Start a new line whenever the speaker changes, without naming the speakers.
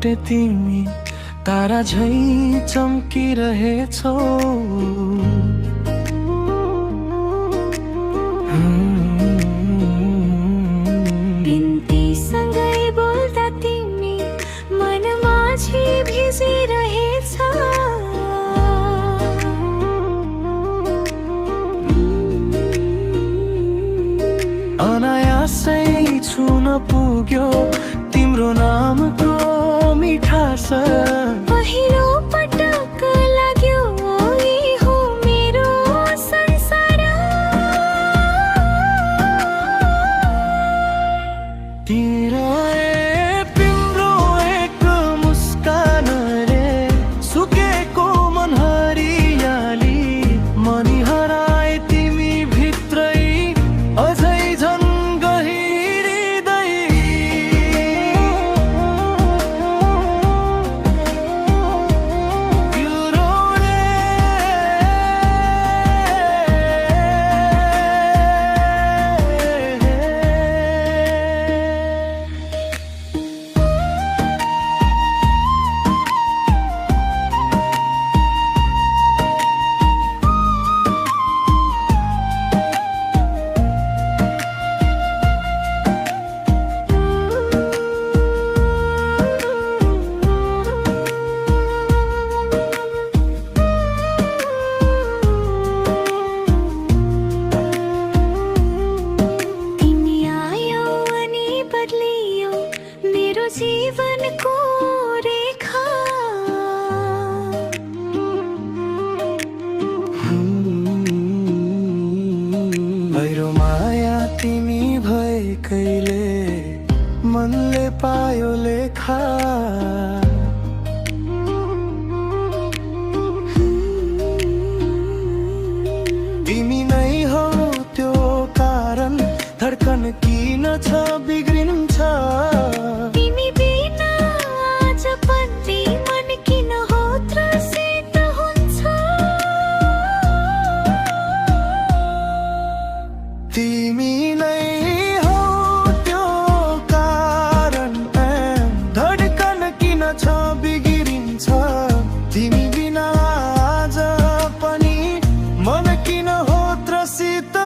बाटे तिमी तारा झै चम्किरहेछौ।
बिन्तीसँगै बोल्दा तिमी मनमाझी भिजिरहेछ।
अनायासै छुन पुग्यो तिम्रो नामको मिठास।
पहिलो पटक लाग्यो यही हो मेरो संसार।
तिम्रो तिम्रो एक मुस्कानले सुकेको मन हरियाली। मनी हराए तिमी भित्रै अझै झन् गहिरिँदै।
जीवनको रेखा
भैरो माया तिमी भएकैले मनले पायो लेखा। तिमी नै हौ त्यो कारण धड्कन किन छ बिग्रे।